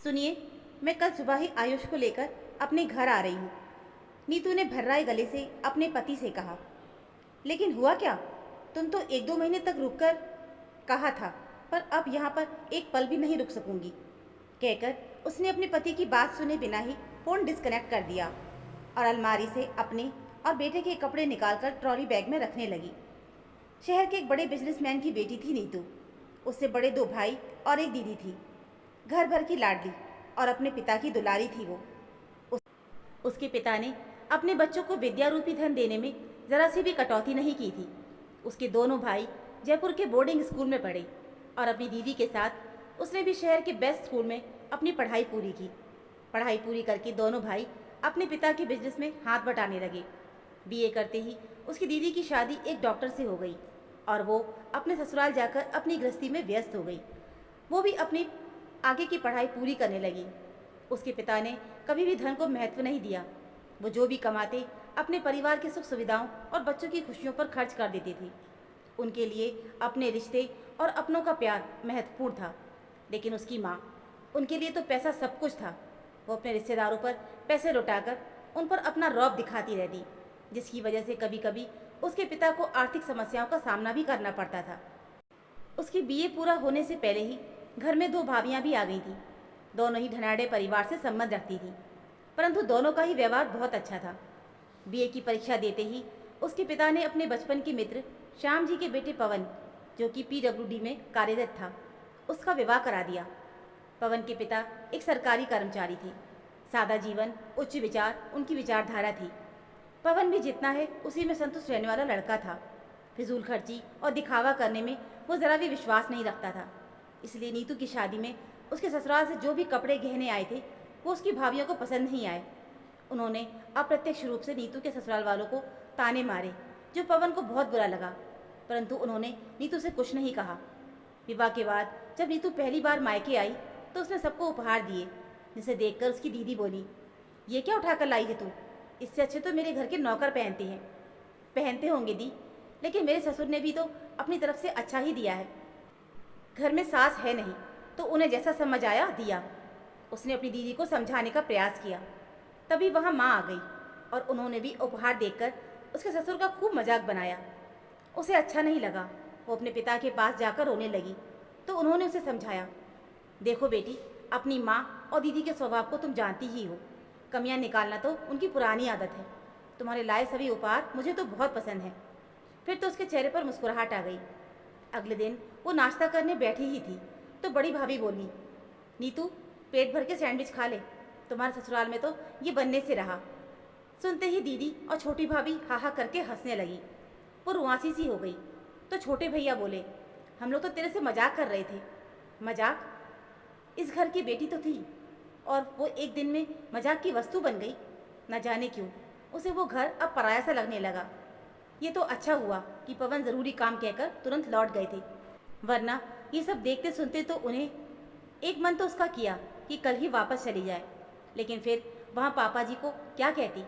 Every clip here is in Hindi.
सुनिए, मैं कल सुबह ही आयुष को लेकर अपने घर आ रही हूँ। नीतू ने भर्राए गले से अपने पति से कहा। लेकिन हुआ क्या? तुम तो 1-2 महीने तक रुक कर कहा था, पर अब यहाँ पर एक पल भी नहीं रुक सकूंगी, कहकर उसने अपने पति की बात सुने बिना ही फ़ोन डिस्कनेक्ट कर दिया और अलमारी से अपने और बेटे के कपड़े निकालकर ट्रॉली बैग में रखने लगी। शहर के एक बड़े बिजनेसमैन की बेटी थी नीतू। उससे बड़े 2 भाई और एक दीदी थी। घर भर की लाडली और अपने पिता की दुलारी थी वो। उसके पिता ने अपने बच्चों को विद्या रूपी धन देने में ज़रा सी भी कटौती नहीं की थी। उसके दोनों भाई जयपुर के बोर्डिंग स्कूल में पढ़े और अपनी दीदी के साथ उसने भी शहर के बेस्ट स्कूल में अपनी पढ़ाई पूरी की। पढ़ाई पूरी करके दोनों भाई अपने पिता के बिजनेस में हाथ बटाने लगे। बीए करते ही उसकी दीदी की शादी एक डॉक्टर से हो गई और वो अपने ससुराल जाकर अपनी गृहस्थी में व्यस्त हो गई। वो भी अपनी आगे की पढ़ाई पूरी करने लगी। उसके पिता ने कभी भी धन को महत्व नहीं दिया। वो जो भी कमाते अपने परिवार की सुख सुविधाओं और बच्चों की खुशियों पर खर्च कर देते थे। उनके लिए अपने रिश्ते और अपनों का प्यार महत्वपूर्ण था। लेकिन उसकी माँ, उनके लिए तो पैसा सब कुछ था। वो अपने रिश्तेदारों पर पैसे लुटाकर उन पर अपना रौब दिखाती रहती, जिसकी वजह से कभी कभी उसके पिता को आर्थिक समस्याओं का सामना भी करना पड़ता था। उसकी बीए पूरा होने से पहले ही घर में 2 भाभियां भी आ गई थीं। दोनों ही धनाढ़े परिवार से संबंध रखती थीं, परंतु दोनों का ही व्यवहार बहुत अच्छा था। बीए की परीक्षा देते ही उसके पिता ने अपने बचपन के मित्र श्याम जी के बेटे पवन, जो कि पीडब्ल्यूडी में कार्यरत था, उसका विवाह करा दिया। पवन के पिता एक सरकारी कर्मचारी थे। सादा जीवन, उच्च विचार उनकी विचारधारा थी। पवन भी जितना है उसी में संतुष्ट रहने वाला लड़का था। फिजूल खर्ची और दिखावा करने में वो ज़रा भी विश्वास नहीं रखता था। इसलिए नीतू की शादी में उसके ससुराल से जो भी कपड़े गहने आए थे वो उसकी भाभियों को पसंद नहीं आए। उन्होंने अप्रत्यक्ष रूप से नीतू के ससुराल वालों को ताने मारे, जो पवन को बहुत बुरा लगा, परंतु उन्होंने नीतू से कुछ नहीं कहा। विवाह के बाद जब नीतू पहली बार मायके आई तो उसने सबको उपहार दिए, जिसे देखकर उसकी दीदी बोली, ये क्या उठाकर लाई है तू? इससे अच्छे तो मेरे घर के नौकर पहनते हैं। पहनते होंगे दी, लेकिन मेरे ससुर ने भी तो अपनी तरफ से अच्छा ही दिया है। घर में सास है नहीं, तो उन्हें जैसा समझ आया दिया। उसने अपनी दीदी को समझाने का प्रयास किया। तभी वहाँ माँ आ गई और उन्होंने भी उपहार देखकर उसके ससुर का खूब मजाक बनाया। उसे अच्छा नहीं लगा। वो अपने पिता के पास जाकर रोने लगी, तो उन्होंने उसे समझाया, देखो बेटी, अपनी माँ और दीदी के स्वभाव को तुम जानती ही हो। कमियाँ निकालना तो उनकी पुरानी आदत है। तुम्हारे लाए सभी उपहार मुझे तो बहुत पसंद है। फिर तो उसके चेहरे पर मुस्कुराहट आ गई। अगले दिन वो नाश्ता करने बैठी ही थी तो बड़ी भाभी बोली, नीतू, पेट भर के सैंडविच खा ले, तुम्हारे ससुराल में तो ये बनने से रहा। सुनते ही दीदी और छोटी भाभी हा हा करके हंसने लगी। वो रुआसी सी हो गई। तो छोटे भैया बोले, हम लोग तो तेरे से मजाक कर रहे थे। मजाक? इस घर की बेटी तो थी और वो एक दिन में मजाक की वस्तु बन गई। न जाने क्यों उसे वो घर अब पराया सा लगने लगा। ये तो अच्छा हुआ कि पवन ज़रूरी काम कहकर तुरंत लौट गए थे, वरना ये सब देखते सुनते तो उन्हें एक मन तो उसका किया कि कल ही वापस चली जाए। लेकिन फिर वहाँ पापा जी को क्या कहती?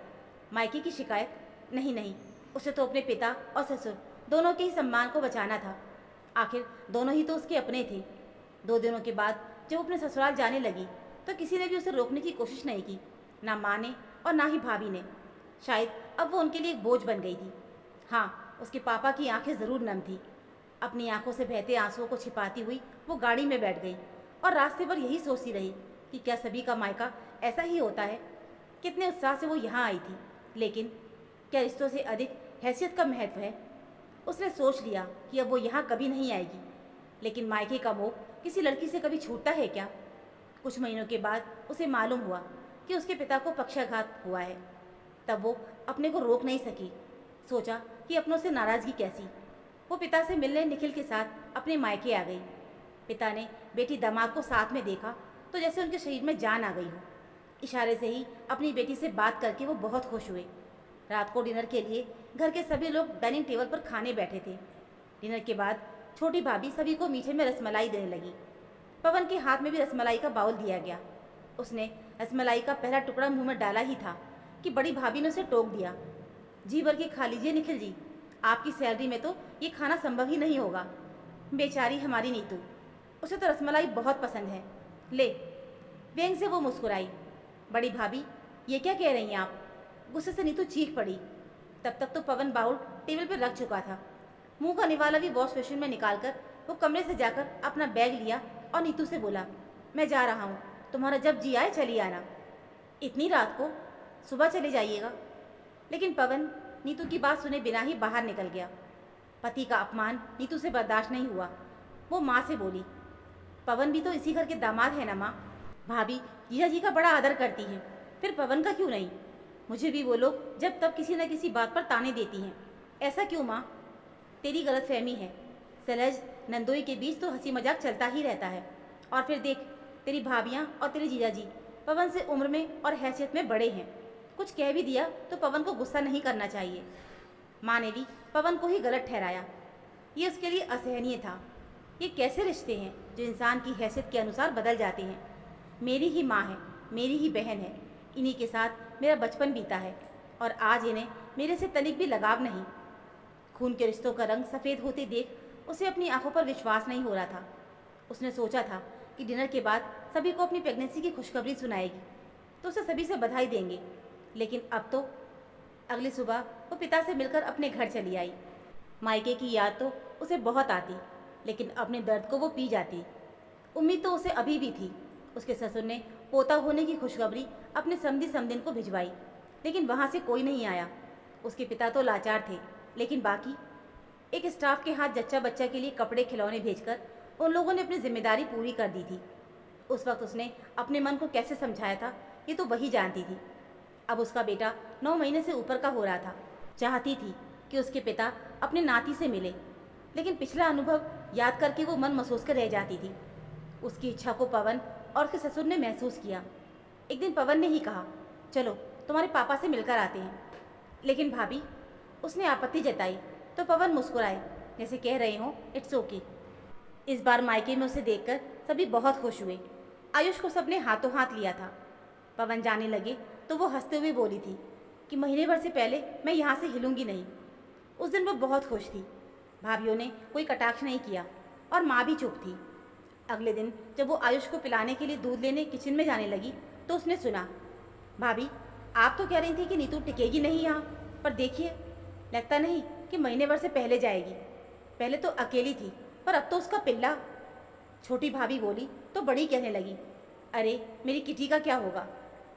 मायके की शिकायत? नहीं नहीं, उसे तो अपने पिता और ससुर दोनों के ही सम्मान को बचाना था। आखिर दोनों ही तो उसके अपने थे। 2 दिनों के बाद जब वो अपने ससुराल जाने लगी तो किसी ने भी उसे रोकने की कोशिश नहीं की, ना माँ ने और ना ही भाभी ने। शायद अब वो उनके लिए एक बोझ बन गई थी। हाँ, उसके पापा की आंखें ज़रूर नम थी। अपनी आंखों से बहते आंसुओं को छिपाती हुई वो गाड़ी में बैठ गई और रास्ते पर यही सोचती रही कि क्या सभी का मायका ऐसा ही होता है। कितने उत्साह से वो यहाँ आई थी, लेकिन क्या रिश्तों से अधिक हैसियत का महत्व है? उसने सोच लिया कि अब वो यहाँ कभी नहीं आएगी। लेकिन मायके का मोह किसी लड़की से कभी छूटता है क्या? कुछ महीनों के बाद उसे मालूम हुआ कि उसके पिता को पक्षाघात हुआ है। तब वो अपने को रोक नहीं सकी। सोचा कि अपनों से नाराज़गी कैसी। वो पिता से मिलने निखिल के साथ अपने मायके आ गई। पिता ने बेटी दामाद को साथ में देखा तो जैसे उनके शरीर में जान आ गई हो। इशारे से ही अपनी बेटी से बात करके वो बहुत खुश हुए। रात को डिनर के लिए घर के सभी लोग डाइनिंग टेबल पर खाने बैठे थे। डिनर के बाद छोटी भाभी सभी को मीठे में रसमलाई देने लगी। पवन के हाथ में भी रसमलाई का बाउल दिया गया। उसने रसमलाई का पहला टुकड़ा मुंह में डाला ही था कि बड़ी भाभी ने उसे टोक दिया, जी भर के खा लीजिए निखिल जी, आपकी सैलरी में तो ये खाना संभव ही नहीं होगा। बेचारी हमारी नीतू, उसे तो रसमलाई बहुत पसंद है। ले, व्यंग से वो मुस्कुराई। बड़ी भाभी, ये क्या कह रही हैं आप? गुस्से से नीतू चीख पड़ी। तब तक तो पवन बाउल टेबल पर रख चुका था। मुंह का निवाला भी वॉश बेसिन में निकालकर वो कमरे से जाकर अपना बैग लिया और नीतू से बोला, मैं जा रहा हूँ, तुम्हारा जब जी आए चली आना। इतनी रात को? सुबह चले जाइएगा। लेकिन पवन नीतू की बात सुने बिना ही बाहर निकल गया। पति का अपमान नीतू से बर्दाश्त नहीं हुआ। वो माँ से बोली, पवन भी तो इसी घर के दामाद है ना माँ। भाभी जीजा जी का बड़ा आदर करती हैं, फिर पवन का क्यों नहीं? मुझे भी वो लोग जब तब किसी न किसी बात पर ताने देती हैं। ऐसा क्यों माँ? तेरी गलतफहमी है। सलज नंदोई के बीच तो हंसी मजाक चलता ही रहता है। और फिर देख, तेरी भाभियाँ और तेरे जीजा जी पवन से उम्र में और हैसियत में बड़े हैं। कुछ कह भी दिया तो पवन को गुस्सा नहीं करना चाहिए। माँ ने भी पवन को ही गलत ठहराया। ये उसके लिए असहनीय था। ये कैसे रिश्ते हैं जो इंसान की हैसियत के अनुसार बदल जाते हैं? मेरी ही माँ है, मेरी ही बहन है, इन्हीं के साथ मेरा बचपन बीता है और आज इन्हें मेरे से तनिक भी लगाव नहीं। खून के रिश्तों का रंग सफ़ेद होते देख उसे अपनी आंखों पर विश्वास नहीं हो रहा था। उसने सोचा था कि डिनर के बाद सभी को अपनी प्रेगनेंसी की खुशखबरी सुनाएगी तो उसे सभी से बधाई देंगे। लेकिन अब तो अगली सुबह वो पिता से मिलकर अपने घर चली आई। मायके की याद तो उसे बहुत आती, लेकिन अपने दर्द को वो पी जाती। उम्मीद तो उसे अभी भी थी। उसके ससुर ने पोता होने की खुशखबरी अपने समधी समदिन को भिजवाई, लेकिन वहाँ से कोई नहीं आया। उसके पिता तो लाचार थे, लेकिन बाकी एक स्टाफ के हाथ जच्चा बच्चा के लिए कपड़े खिलौने भेजकर उन लोगों ने अपनी जिम्मेदारी पूरी कर दी थी। उस वक्त उसने अपने मन को कैसे समझाया था ये तो वही जानती थी। अब उसका बेटा 9 महीने से ऊपर का हो रहा था। चाहती थी कि उसके पिता अपने नाती से मिले, लेकिन पिछला अनुभव याद करके वो मन मसोस कर रह जाती थी। उसकी इच्छा को पवन और उसके ससुर ने महसूस किया। एक दिन पवन ने ही कहा, चलो तुम्हारे पापा से मिलकर आते हैं। लेकिन भाभी, उसने आपत्ति जताई तो पवन मुस्कुराए, जैसे कह रहे हो इट्स ओके। इस बार मायके में उसे देखकर सभी बहुत खुश हुए। आयुष को सबने हाथों हाथ लिया था। पवन जाने लगे तो वो हंसते हुए बोली थी कि महीने भर से पहले मैं यहाँ से हिलूंगी नहीं। उस दिन वो बहुत खुश थी। भाभीियों ने कोई कटाक्ष नहीं किया और माँ भी चुप थी। अगले दिन जब वो आयुष को पिलाने के लिए दूध लेने किचन में जाने लगी तो उसने सुना, भाभी आप तो कह रही थी कि नीतू टिकेगी नहीं यहाँ, पर देखिए लगता नहीं कि महीने भर से पहले जाएगी। पहले तो अकेली थी, पर अब तो उसका पिल्ला। छोटी भाभी बोली तो बड़ी कहने लगी, अरे मेरी किटी का क्या होगा?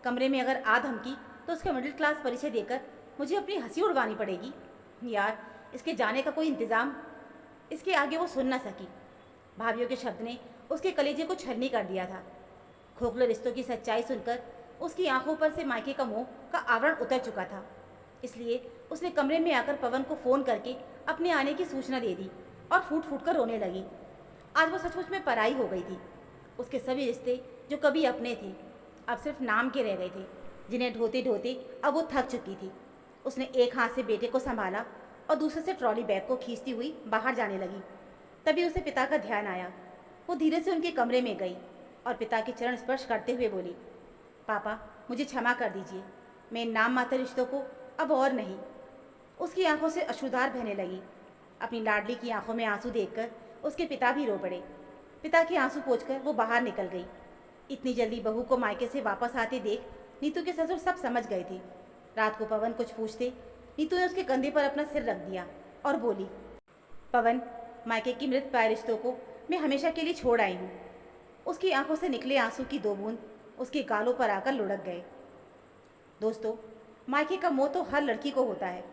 कमरे में अगर आ धमकी तो उसका मिडिल क्लास परिचय देकर मुझे अपनी हंसी उड़वानी पड़ेगी। यार, इसके जाने का कोई इंतज़ाम। इसके आगे वो सुन ना सकी। भाभीियों के शब्द ने उसके कलेजे को छलनी कर दिया था। खोखले रिश्तों की सच्चाई सुनकर उसकी आंखों पर से मायके का मोह का आवरण उतर चुका था। इसलिए उसने कमरे में आकर पवन को फ़ोन करके अपने आने की सूचना दे दी और फूट फूट कर रोने लगी। आज वो सचमुच में पराई हो गई थी। उसके सभी रिश्ते जो कभी अपने थे अब सिर्फ नाम के रह गए थे, जिन्हें ढोते ढोते अब वो थक चुकी थी। उसने एक हाथ से बेटे को संभाला और दूसरे से ट्रॉली बैग को खींचती हुई बाहर जाने लगी। तभी उसे पिता का ध्यान आया। वो धीरे से उनके कमरे में गई और पिता के चरण स्पर्श करते हुए बोली, पापा मुझे क्षमा कर दीजिए, मैं इन नाम मात्र रिश्तों को अब और नहीं। उसकी आंखों से अश्रुधार बहने लगी। अपनी लाडली की आंखों में आंसू देखकर उसके पिता भी रो पड़े। पिता के आंसू पोंछकर वो बाहर निकल गई। इतनी जल्दी बहू को मायके से वापस आते देख नीतू के ससुर सब समझ गए थे। रात को पवन कुछ पूछते नीतू ने उसके कंधे पर अपना सिर रख दिया और बोली, पवन, मायके की मृत प्राय रिश्तों को मैं हमेशा के लिए छोड़ आई हूँ। उसकी आंखों से निकले आंसू की 2 बूंद उसके गालों पर आकर लुढ़क गए। दोस्तों, मायके का मोह तो हर लड़की को होता है,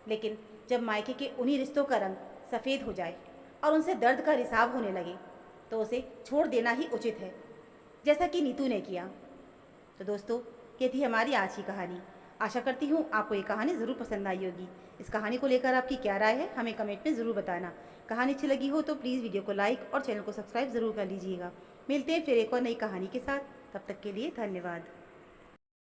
लेकिन जब मायके के उन्हीं रिश्तों का रंग सफ़ेद हो जाए और उनसे दर्द का रिसाव होने लगे तो उसे छोड़ देना ही उचित है, जैसा कि नीतू ने किया। तो दोस्तों, ये थी हमारी आज की कहानी। आशा करती हूँ आपको ये कहानी ज़रूर पसंद आई होगी। इस कहानी को लेकर आपकी क्या राय है हमें कमेंट में ज़रूर बताना। कहानी अच्छी लगी हो तो प्लीज़ वीडियो को लाइक और चैनल को सब्सक्राइब ज़रूर कर लीजिएगा। मिलते हैं फिर एक और नई कहानी के साथ। तब तक के लिए धन्यवाद।